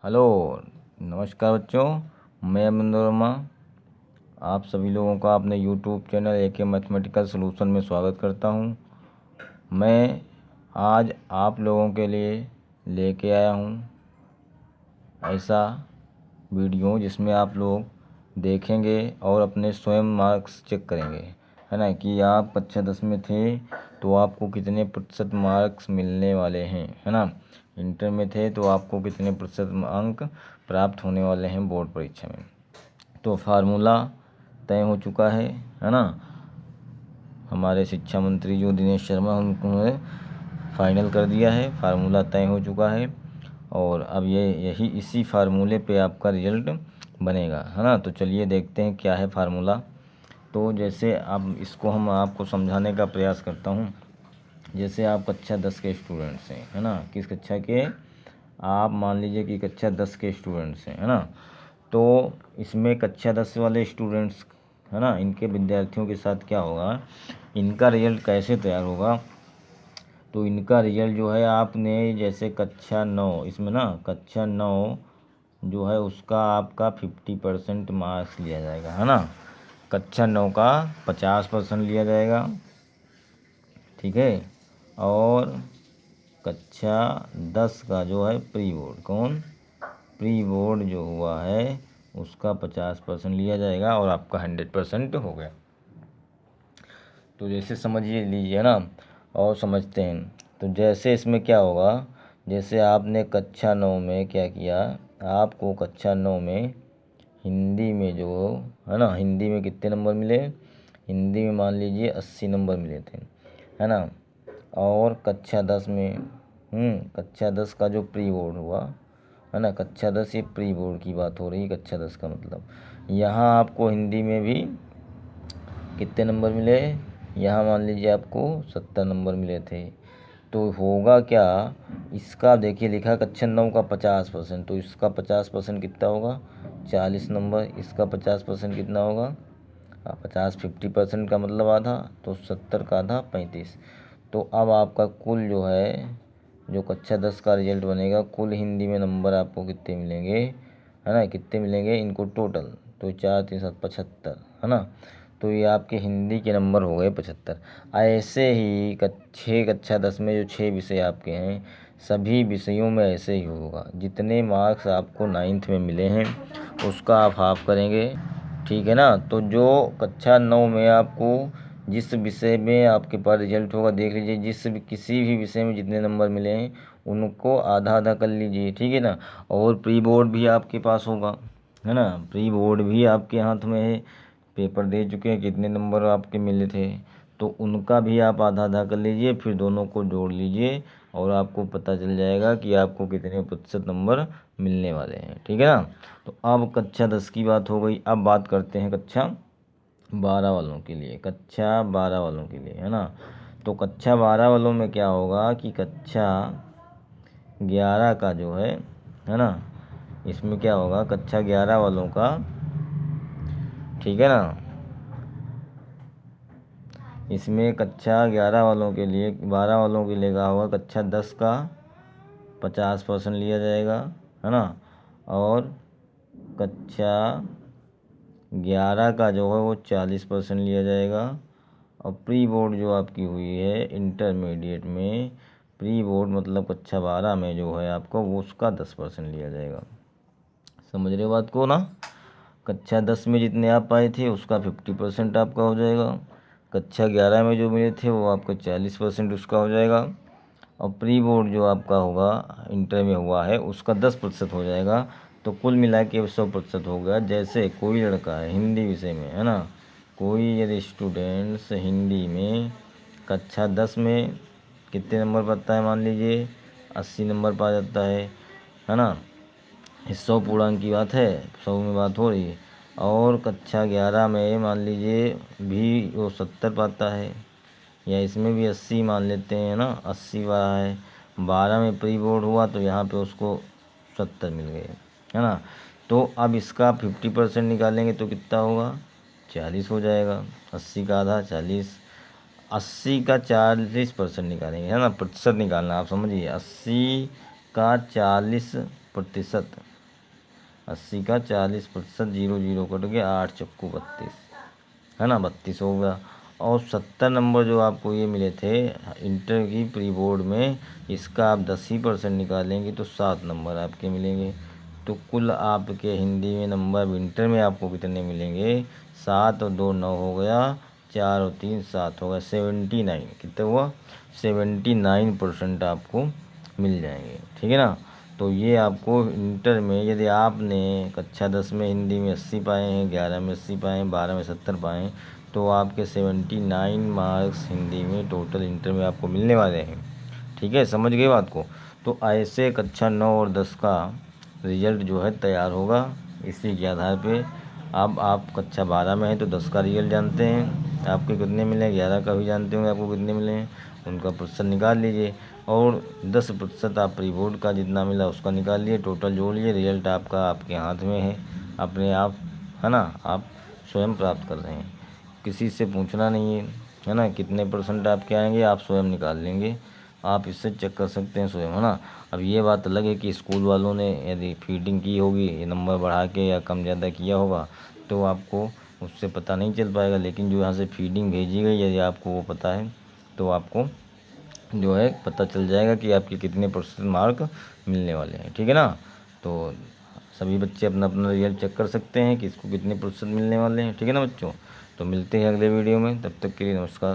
Hello, नमस्कार बच्चों। मैं अमरिंदर वर्मा आप सभी लोगों का अपने YouTube channel AK mathematical solution में स्वागत करता हूं। मैं आज आप लोगों के लिए लेके आया हूं ऐसा वीडियो जिसमें आप लोग देखेंगे और अपने स्वयं मार्क्स चेक करेंगे, है ना, कि आप कक्षा 10 में थे तो आपको कितने प्रतिशत मार्क्स मिलने वाले हैं, है ना। इंटर में थे तो आपको कितने प्रतिशत अंक प्राप्त होने वाले हैं बोर्ड परीक्षा में। तो फार्मूला तय हो चुका है ना। हमारे शिक्षा मंत्री जो दिनेश शर्मा उन्होंने फाइनल कर दिया है, फार्मूला तय हो चुका है और अब यही इसी फार्मूले पे आपका रिजल्ट बनेगा, है ना। तो चलिए देखते हैं क्या है फार्मूला। तो जैसे अब इसको हम आपको समझाने का प्रयास करता हूँ। जैसे आप कक्षा 10 के स्टूडेंट्स हैं, है ना, किस कक्षा के, आप मान लीजिए कि कक्षा 10 के स्टूडेंट्स हैं, है ना। तो इसमें कक्षा 10 वाले स्टूडेंट्स, है ना, इनके विद्यार्थियों के साथ क्या होगा, इनका रिजल्ट कैसे तैयार होगा। तो इनका रिजल्ट जो है, आपने जैसे कक्षा 9, इसमें ना कक्षा 9 जो है उसका आपका 50% मार्क्स लिया जाएगा, है ना। कक्षा 9 का 50% लिया जाएगा, ठीक है। और कक्षा 10 का जो है प्री बोर्ड, प्री बोर्ड जो हुआ है उसका 50% लिया जाएगा और आपका 100% हो गया। तो जैसे समझिए लीजिए ना, और समझते हैं। तो जैसे इसमें क्या होगा, जैसे आपने कक्षा 9 में क्या किया, आपको कक्षा 9 में हिंदी में जो है ना, हिंदी में कितने नंबर मिले, हिंदी में मान लीजिए 80 नंबर मिले थे, है ना। और कक्षा 10 में कक्षा 10 का जो प्री बोर्ड हुआ, है ना, कक्षा 10 ये प्री बोर्ड की बात हो रही है, कक्षा 10 का मतलब यहाँ आपको हिंदी में भी कितने नंबर मिले, यहाँ मान लीजिए आपको 70 नंबर मिले थे। तो होगा क्या, इसका देखिए लिखा कक्षा 9 का 50%, तो इसका 50% कितना होगा, 40 नंबर। इसका 50% कितना होगा, 50 का मतलब आधा, तो 70 का आधा 35। तो अब आपका कुल जो है, जो कक्षा 10 का रिजल्ट बनेगा, कुल हिंदी में नंबर आपको कितने मिलेंगे, है ना, कितने मिलेंगे इनको टोटल, तो 4 3 7 75, है ना। तो ये आपके हिंदी के नंबर हो गए 75। ऐसे ही कक्षा 10 में जो 6 विषय आपके हैं, सभी विषयों में ऐसे ही होगा। जितने मार्क्स आपको 9th में मिले हैं उसका आप हाफ करेंगे, ठीक है ना। तो जो कक्षा 9 में आपको जिस विषय में आपके पास रिजल्ट होगा, देख लीजिए किसी भी विषय में जितने नंबर मिले हैं उनको आधा आधा कर लीजिए, ठीक है ना। और प्री बोर्ड भी आपके पास होगा, है ना, प्री बोर्ड भी आपके हाथ में है, पेपर दे चुके हैं, कितने नंबर आपके मिले थे, तो उनका भी आप आधा आधा कर लीजिए, फिर दोनों को जोड़ लीजिए और आपको पता चल जाएगा कि आपको कितने प्रतिशत नंबर मिलने वाले हैं, ठीक है ना। तो अब कक्षा 10 की बात हो गई। अब बात करते हैं कक्षा 12 वालों के लिए, कक्षा 12 वालों के लिए, है ना। तो कक्षा 12 वालों में क्या होगा कि कक्षा 11 का जो है ना, इसमें क्या होगा, कक्षा 11 वालों का, ठीक है ना, इसमें कक्षा 11 वालों के लिए, 12 वालों के लिए क्या होगा, कक्षा 10 का 50% लिया जाएगा, है ना। और कक्षा 11 का जो है वो 40% लिया जाएगा। और प्री बोर्ड जो आपकी हुई है इंटरमीडिएट में, प्री बोर्ड मतलब कक्षा 12 में जो है आपको, वो उसका 10% लिया जाएगा। समझ रहे हो बात को ना। कक्षा 10 में जितने आप पाए थे उसका 50% आपका हो जाएगा, कक्षा 11 में जो मिले थे वो आपका 40% उसका हो जाएगा, और प्री बोर्ड जो आपका होगा इंटर में हुआ है उसका 10% हो जाएगा। तो कुल मिला के 100% हो गया। जैसे कोई लड़का है हिंदी विषय में, है ना, कोई यदि स्टूडेंट्स हिंदी में कक्षा 10 में कितने नंबर पाता है, मान लीजिए 80 नंबर पा जाता है ना, 100 पूर्णांक की बात है, 100 में बात हो रही है। और कक्षा 11 में मान लीजिए भी वो 70 पाता है, या इसमें भी 80 मान लेते हैं ना, 80 वाला है। 12 में प्री बोर्ड हुआ तो यहाँ पे उसको 70 मिल गए, है ना। तो अब इसका 50% निकालेंगे तो कितना होगा, 40 हो जाएगा। 80 का आधा 40, 80 का 40% निकालेंगे, है ना, प्रतिशत निकालना, आप समझिए 80 का 40 40%, 80 का 40%, 0 0 कट गया, 8 चक्कू 32, है ना, 32 हो गया। और 70 नंबर जो आपको ये मिले थे इंटर की प्री बोर्ड में, इसका आप 10% निकालेंगे तो 7 नंबर आपके मिलेंगे। तो कुल आपके हिंदी में नंबर विंटर में आपको कितने मिलेंगे? 7 और 2 9 हो गया, 4 और 3 7 हो गया, 79। कितना हुआ? 79% आपको मिल जाएंगे, ठीक है ना। तो ये आपको इंटर में यदि आपने कक्षा 10 में हिंदी में 80 पाए हैं, 11 में 80 पाए हैं, 12 में 70 पाए हैं, तो आपके 79 मार्क्स हिंदी में टोटल इंटर में आपको मिलने वाले हैं, ठीक है, समझ गए बात को। तो ऐसे कक्षा 9 और 10 का रिजल्ट जो है तैयार होगा। इसी के आधार पे अब आप कक्षा 12 में हैं तो 10 का रिजल्ट जानते हैं आपके कितने मिले, 11 का भी जानते होंगे आपको कितने मिले हैं, उनका प्रतिशत निकाल लीजिए और 10% आप प्री बोर्ड का जितना मिला उसका निकाल लिए, टोटल जोड़ लीजिए, रिजल्ट आपका आपके हाथ में है, अपने आप, है ना, आप स्वयं प्राप्त कर रहे हैं, किसी से पूछना नहीं है ना। कितने % आपके आएंगे आप स्वयं निकाल लेंगे, आप इससे चेक कर सकते हैं स्वयं, है ना। अब ये बात अलग है कि स्कूल वालों ने यदि फीडिंग की होगी, ये नंबर बढ़ा के या कम ज़्यादा किया होगा तो आपको उससे पता नहीं चल पाएगा, लेकिन जो यहाँ से फीडिंग भेजी गई यदि आपको वो पता है तो आपको जो है पता चल जाएगा कि आपके कितने % मार्क मिलने वाले हैं, ठीक है ना। तो सभी बच्चे अपना अपना रिजल्ट चेक कर सकते हैं कि इसको कितने % मिलने वाले हैं, ठीक है ना बच्चों। तो मिलते हैं अगले वीडियो में, तब तक के लिए नमस्कार।